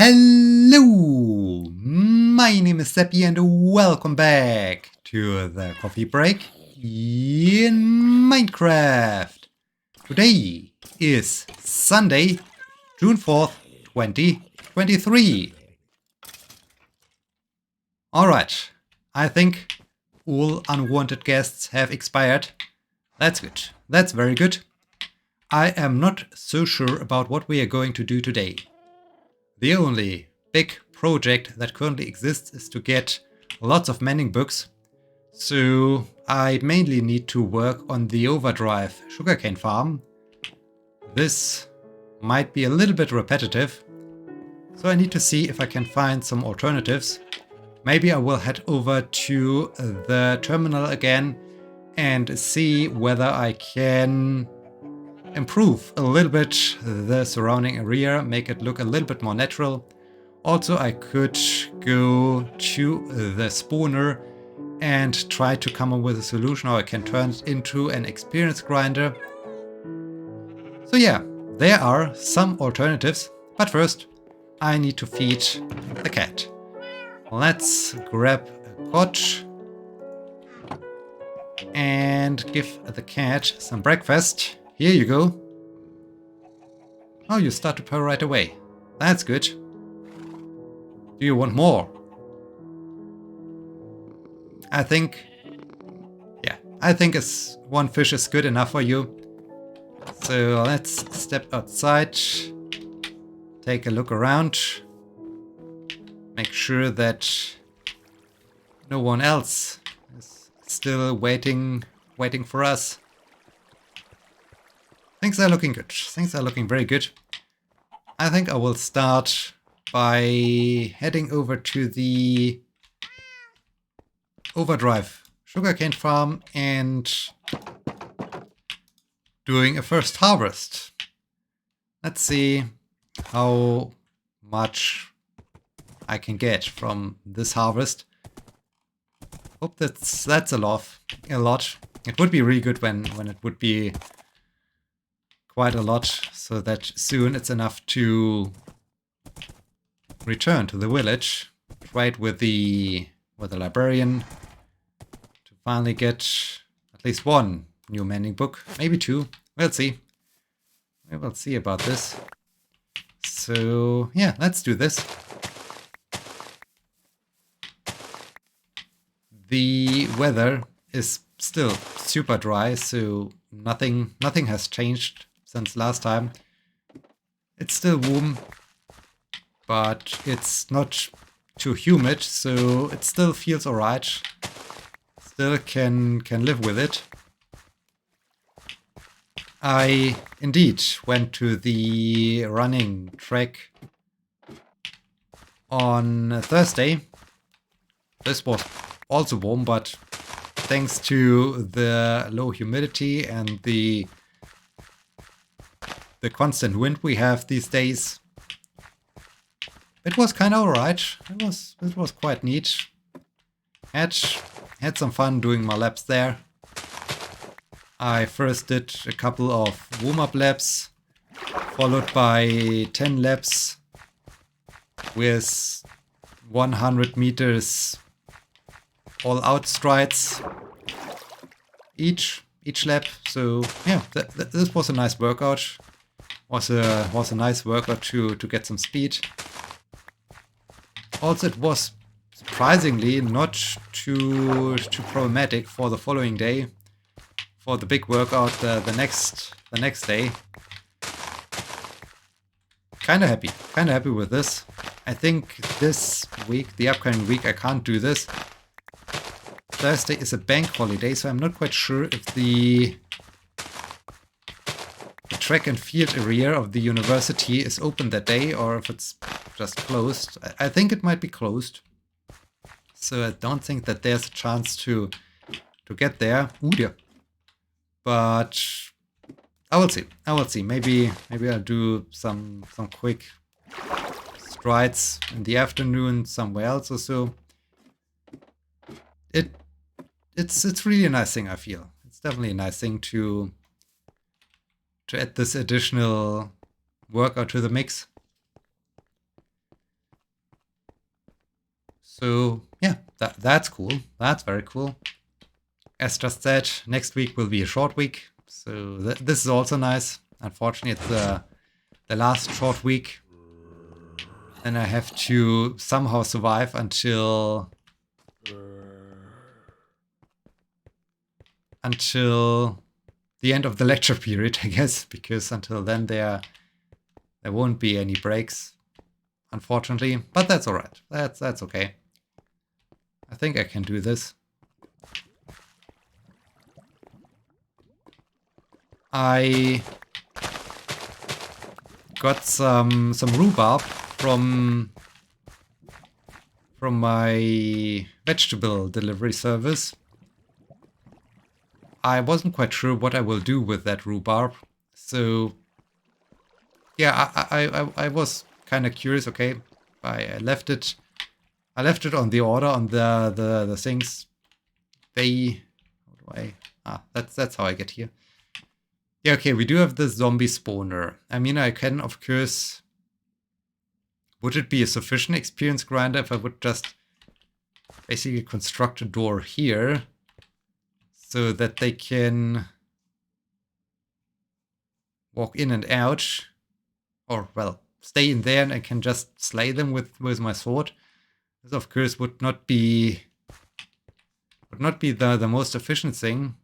Hello, my name is Sebbi and welcome back to the coffee break in Minecraft. Today is Sunday, June 4th, 2023. Alright, I think all unwanted guests have expired. That's good. That's very good. I am not so sure about what we are going to do today. The only big project that currently exists is to get lots of manning books. So I mainly need to work on the overdrive sugarcane farm. This might be a little bit repetitive, so I need to see if I can find some alternatives. Maybe I will head over to the terminal again and see whether I can improve a little bit the surrounding area, make it look a little bit more natural. Also, I could go to the spawner and try to come up with a solution how I can turn it into an experience grinder. So yeah, there are some alternatives, but first I need to feed the cat. Let's grab a pot and give the cat some breakfast. Here you go. Oh, you start to purr right away. That's good. Do you want more? I think one fish is good enough for you. So let's step outside, take a look around, make sure that no one else is still waiting for us. Things are looking good. Things are looking very good. I think I will start by heading over to the overdrive sugarcane farm and doing a first harvest. Let's see how much I can get from this harvest. Hope that's a lot. It would be really good when it would be quite a lot, so that soon it's enough to return to the village, trade with the librarian to finally get at least one new mending book, maybe two. We'll see. We will see about this. So yeah, let's do this. The weather is still super dry, so nothing has changed since last time. It's still warm, but it's not too humid, so it still feels alright. Still can live with it. I indeed went to the running track on Thursday. This was also warm, but thanks to the low humidity and the constant wind we have these days, it was kind of alright. It was quite neat. Had some fun doing my laps there. I first did a couple of warm-up laps, followed by 10 laps with 100 meters all-out strides each lap. So yeah, this was a nice workout. Was a nice workout to get some speed. Also, it was surprisingly not too problematic for the following day, for the big workout the next day. Kinda happy with this. I think this week, the upcoming week, I can't do this. Thursday is a bank holiday, so I'm not quite sure if the track and field area of the university is open that day or if it's just closed. I think it might be closed, so I don't think that there's a chance to get there. Ooh, dear. But I will see. Maybe I'll do some quick strides in the afternoon somewhere else or so. It's really a nice thing, I feel. It's definitely a nice thing to add this additional workout to the mix. So yeah, that's cool. That's very cool. As just said, next week will be a short week. So this is also nice. Unfortunately, it's the last short week. And I have to somehow survive until the end of the lecture period, I guess, because until then there won't be any breaks, unfortunately. But that's all right. That's okay. I think I can do this. I got some rhubarb from my vegetable delivery service. I wasn't quite sure what I will do with that rhubarb, so yeah, I was kind of curious. Okay, I left it on the order on the things. They, how do I? That's how I get here. Yeah, okay, we do have the zombie spawner. I mean, I can, of course... Would it be a sufficient experience grinder if I would just basically construct a door here so that they can walk in and out? Or, well, stay in there and I can just slay them with my sword. This, of course, would not be the most efficient thing.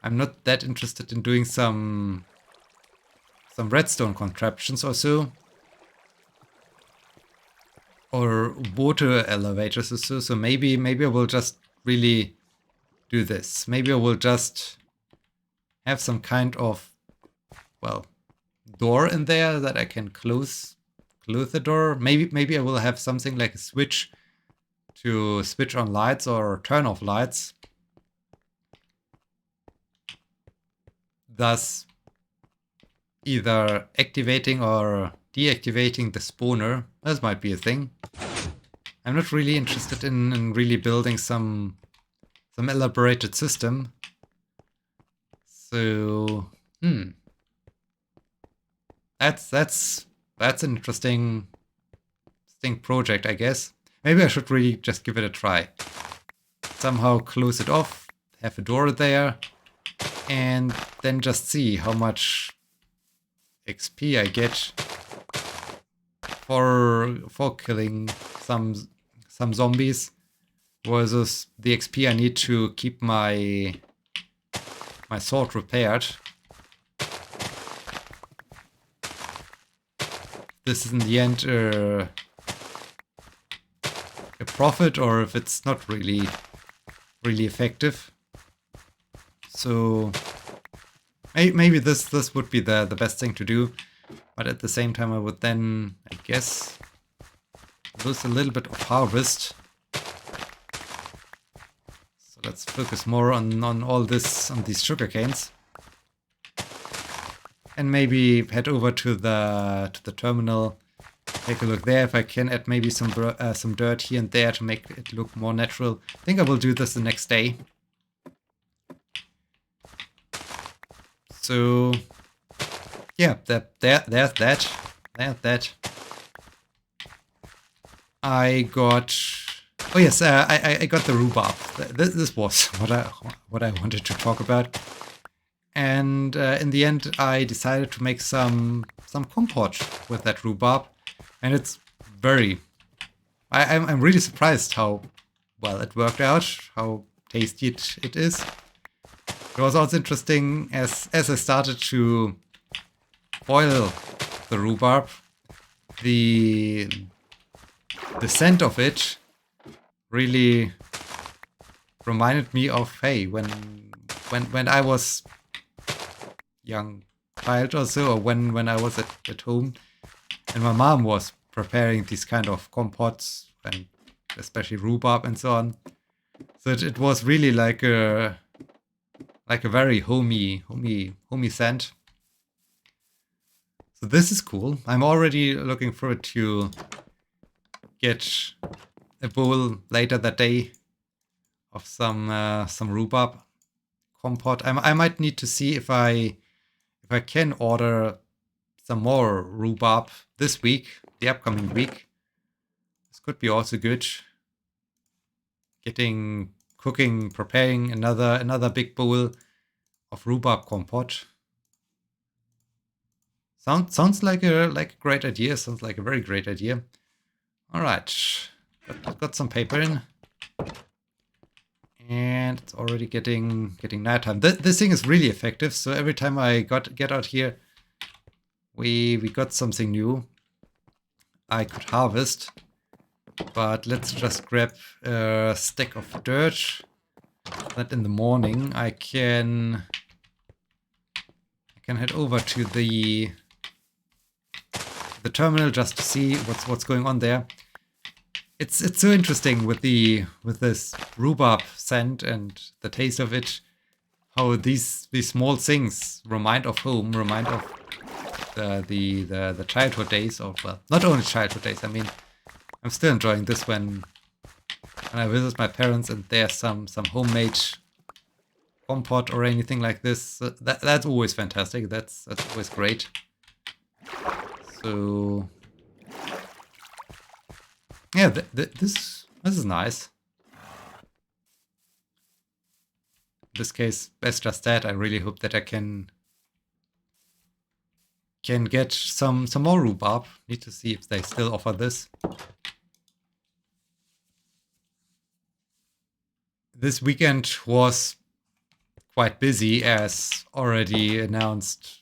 I'm not that interested in doing some redstone contraptions or so. Or water elevators or so. So maybe I will just really do this. Maybe I will just have some kind of, well, door in there that I can close the door. Maybe I will have something like a switch to switch on lights or turn off lights. Thus either activating or deactivating the spawner. This might be a thing. I'm not really interested in really building some elaborated system. So, that's an interesting project, I guess. Maybe I should really just give it a try. Somehow close it off, have a door there, and then just see how much XP I get for killing some zombies versus the XP I need to keep my sword repaired. This is in the end a profit, or if it's not really effective. So maybe this would be the best thing to do, but at the same time I would then, I guess, lose a little bit of harvest. So let's focus more on all this, on these sugar canes. And maybe head over to the terminal, take a look there if I can add maybe some dirt here and there to make it look more natural. I think I will do this the next day. So yeah, there's that. I got, oh yes, I got the rhubarb. This was what I wanted to talk about. And in the end, I decided to make some compote with that rhubarb, and it's very. I'm really surprised how well it worked out, how tasty it is. It was also interesting as I started to boil the rhubarb, the scent of it really reminded me of, hey, when I was young child or so, or when I was at home and my mom was preparing these kind of compotes, and especially rhubarb and so on. So it was really like a very homey scent. So this is cool. I'm already looking forward to get a bowl later that day of some rhubarb compote. I might need to see if I can order some more rhubarb this week, the upcoming week. could be also good. Preparing another big bowl of rhubarb kompott. Sounds like a great idea. Sounds like a very great idea. All right, got some paper in, and it's already getting nighttime. This thing is really effective. So every time I get out here, we got something new I could harvest. But let's just grab a stack of dirt. That in the morning I can head over to the terminal just to see what's going on there. It's so interesting with this rhubarb scent and the taste of it, how these small things remind of home, remind of the childhood days of, well, not only childhood days. I mean, I'm still enjoying this when I visit my parents and there's some homemade kompott or anything like this. That's always fantastic. That's always great. So yeah, this is nice. In this case, as just that, I really hope that I can get some more rhubarb. Need to see if they still offer this. This weekend was quite busy, as already announced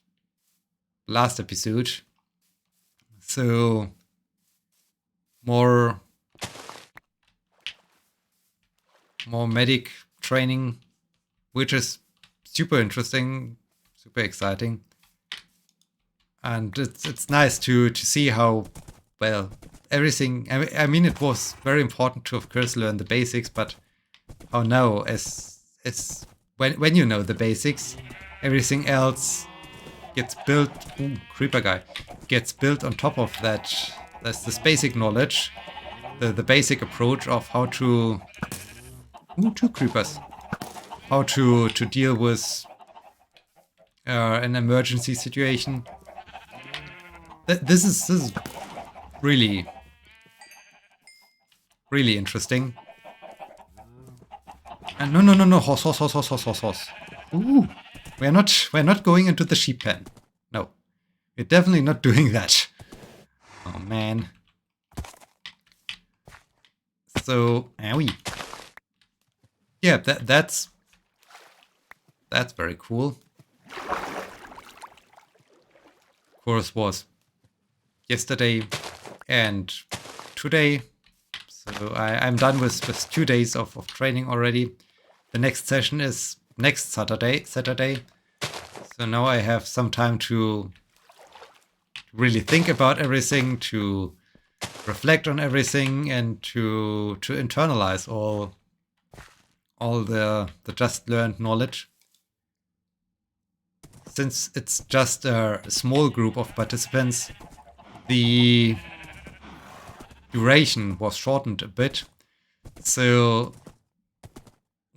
last episode. So more medic training, which is super interesting, super exciting. And it's nice to see how well everything. I mean, it was very important to, of course, learn the basics, but how now, as when you know the basics, everything else gets built. Ooh, creeper guy gets built on top of that. That's this basic knowledge, the basic approach of how to. Ooh, 2 creepers. How to deal with an emergency situation. This is really interesting. And no, horse. Ooh, we're not going into the sheep pen. No, we're definitely not doing that. Oh man. So, owie. Yeah, that's very cool. Course was yesterday and today. So I'm done with 2 days of training already. The next session is next Saturday. So now I have some time to really think about everything, to reflect on everything, and to internalize all the just learned knowledge. Since it's just a small group of participants, the duration was shortened a bit. So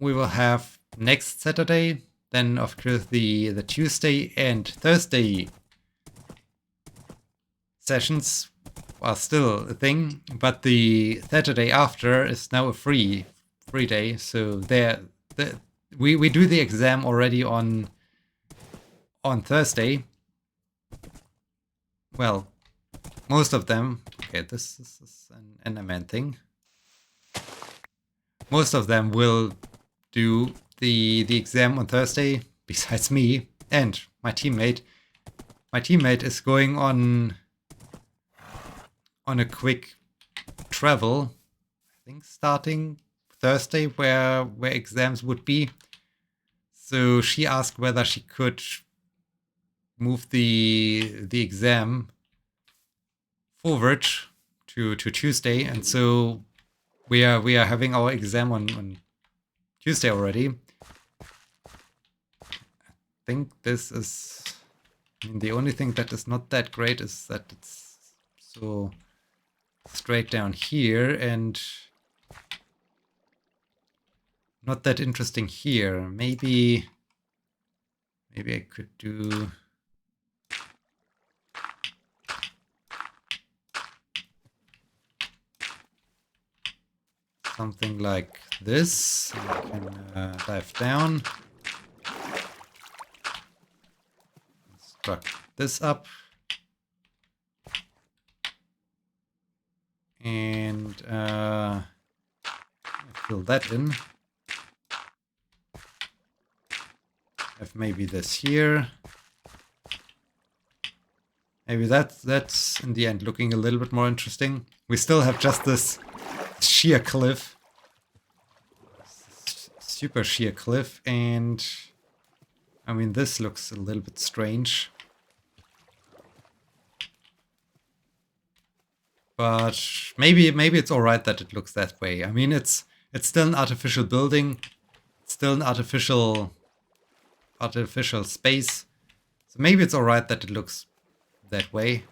we will have next Saturday, then of course the Tuesday and Thursday sessions are still a thing, but the Saturday after is now a free day. So we do the exam already on Thursday. Well, most of them. Okay, this is an Enderman thing. Most of them will do the exam on Thursday, besides me and my teammate. My teammate is going on a quick travel, I think starting Thursday, where exams would be. So she asked whether she could move the exam forward to Tuesday, and so we are having our exam on Tuesday already. I think this is, I mean, the only thing that is not that great is that it's so straight down here and not that interesting here. Maybe I could do. something like this. I can dive down. Construct this up. And fill that in. Have maybe this here. Maybe that's in the end looking a little bit more interesting. We still have just this sheer cliff. Super sheer cliff, and I mean this looks a little bit strange. But maybe it's alright that it looks that way. I mean it's still an artificial building. It's still an artificial space. So maybe it's alright that it looks that way.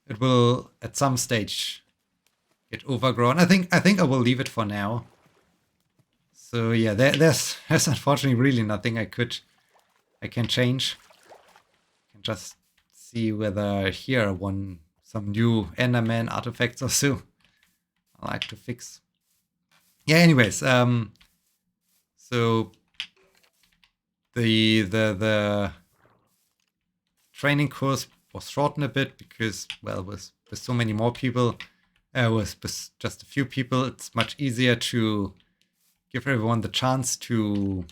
It will at some stage get overgrown. I think I will leave it for now. So yeah, there's unfortunately really nothing I can change. I can just see whether here some new Enderman artifacts or so I like to fix. Yeah, anyways, so the training course was shortened a bit because, well, with so many more people, with just a few people, it's much easier to give everyone the chance to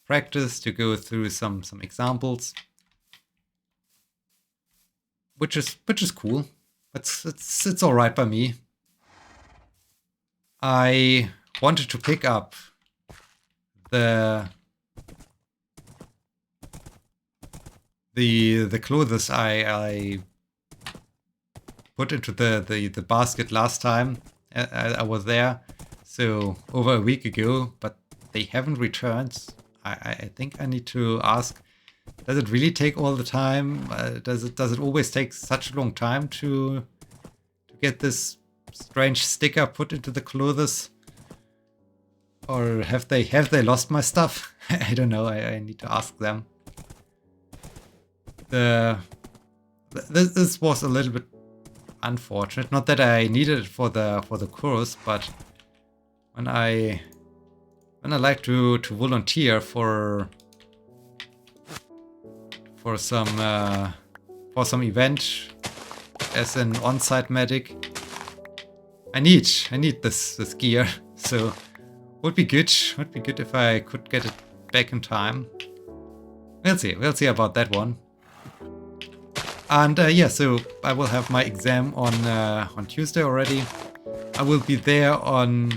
practice, to go through some examples, which is cool. It's all right by me. I wanted to pick up the clothes I put into the basket last time I was there, so over a week ago, but they haven't returned. I think I need to ask, does it really take all the time? Does it always take such a long time to get this strange sticker put into the clothes? Or have they lost my stuff? I don't know. I need to ask them. This was a little bit unfortunate. Not that I needed it for the course, but when I like to volunteer for some event as an on-site medic, I need this gear. So would be good if I could get it back in time. We'll see about that one. And yeah, so I will have my exam on Tuesday already. I will be there on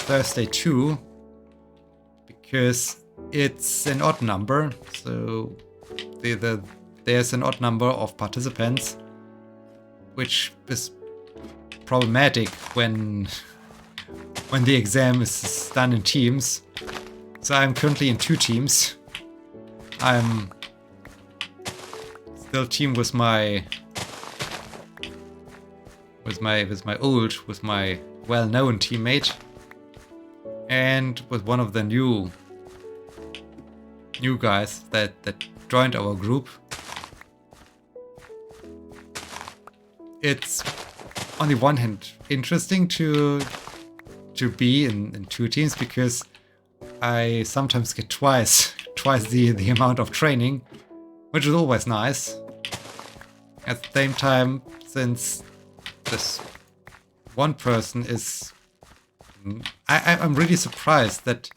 Thursday too, because it's an odd number. So there's an odd number of participants, which is problematic when the exam is done in teams. So I'm currently in 2 teams. I'm still team with my well-known teammate, and with one of the new guys that joined our group. It's on the one hand interesting to be in 2 teams, because I sometimes get twice the amount of training, which is always nice. At the same time, since this one person is... I'm really surprised that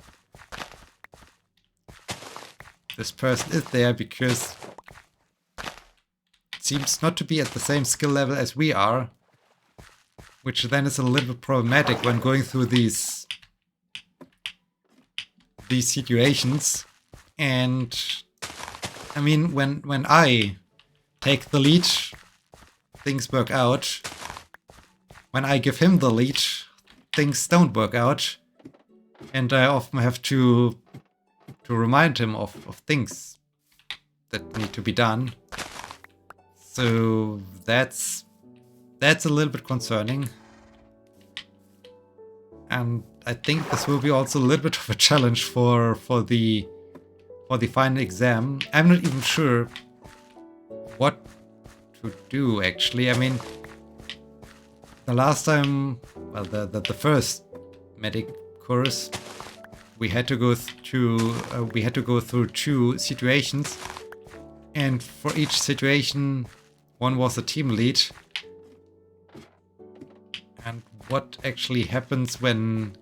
this person is there, because it seems not to be at the same skill level as we are, which then is a little bit problematic when going through these situations. And I mean, when I take the lead, things work out. When I give him the lead, things don't work out, and I often have to remind him of things that need to be done. So that's a little bit concerning, and I think this will be also a little bit of a challenge for the final exam. I'm not even sure what to do, actually. I mean, the last time, well, the first medic course, we had to go through 2 situations, and for each situation, one was a team lead. And what actually happens when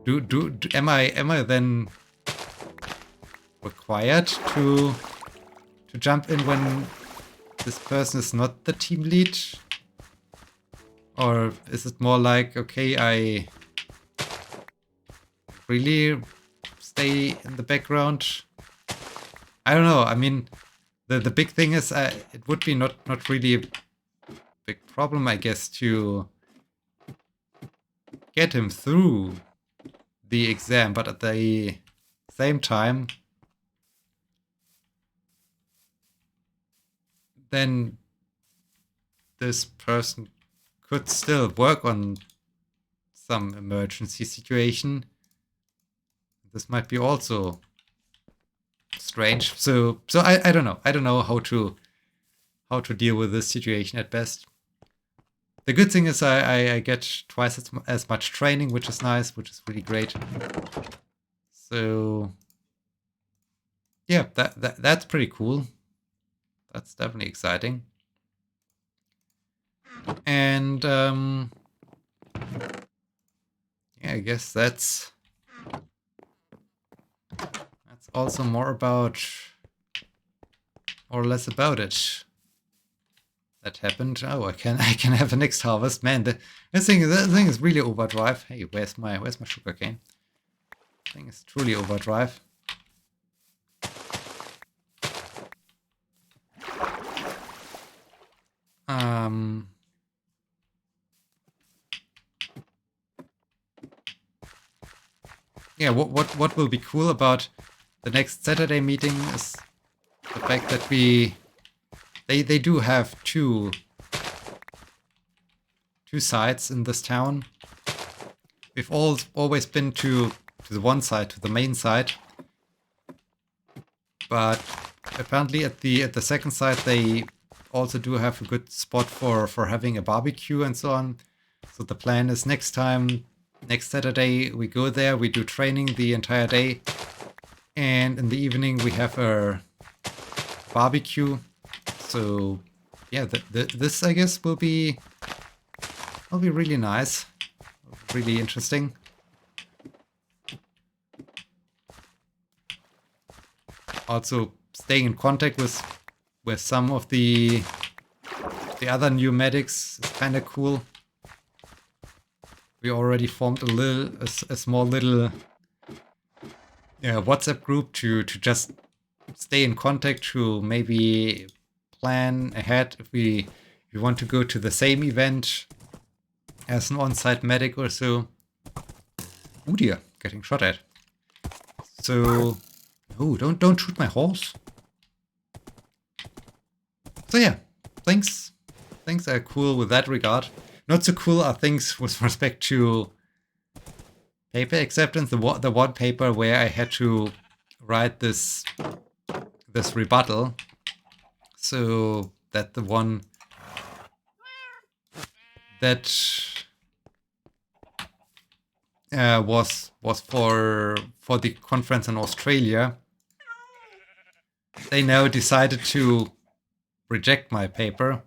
am I then required to jump in when this person is not the team lead? Or is it more like, okay, I really stay in the background? I don't know. I mean, the big thing is it would be not really a big problem, I guess, to get him through the exam, but at the same time, then this person could still work on some emergency situation. This might be also strange. So I don't know. I don't know how to deal with this situation at best. The good thing is I get twice as much training, which is nice, which is really great. So yeah, that's pretty cool. That's definitely exciting. And yeah, I guess that's also more about, or less about it. That happened. Oh, I can have a next harvest. Man, this thing is really overdrive. Hey, where's my sugarcane? This thing is truly overdrive. Yeah, what will be cool about the next Saturday meeting is the fact that they do have two sides in this town. We've always been to the one side, to the main side, but apparently at the second side they also do have a good spot for having a barbecue and so on. So the plan is next Saturday we go there, we do training the entire day, and in the evening we have a barbecue. So yeah, this I guess will be really nice, really interesting. Also staying in contact with some of the other new medics is kind of cool. We already formed a small little WhatsApp group to just stay in contact, to maybe plan ahead if we want to go to the same event as an on-site medic or so. Oh dear, getting shot at. So, oh, don't shoot my horse. So yeah, things are cool with that regard. Not so cool are things with respect to paper acceptance. The one paper where I had to write this rebuttal, so that the one that was for the conference in Australia. They now decided to reject my paper.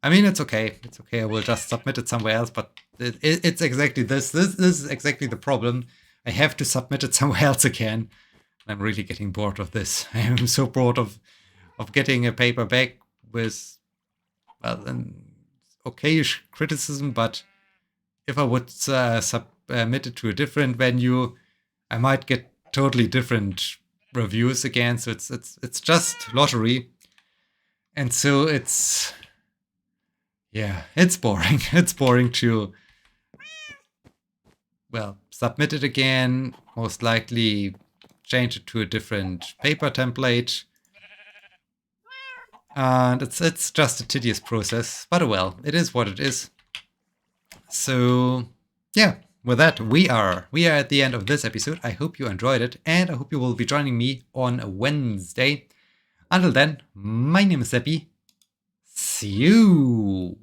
I mean, it's okay. It's okay. I will just submit it somewhere else. But it's exactly this. This is exactly the problem. I have to submit it somewhere else again. I'm really getting bored of this. I am so bored of getting a paper back with, well, an okayish criticism. But if I would submit it to a different venue, I might get totally different reviews again. So it's just lottery. And so it's boring. It's boring to, well, submit it again, most likely change it to a different paper template. And it's just a tedious process, but well, it is what it is. So yeah, with that, we are at the end of this episode. I hope you enjoyed it, and I hope you will be joining me on Wednesday. Until then, my name is Sebbi. See you!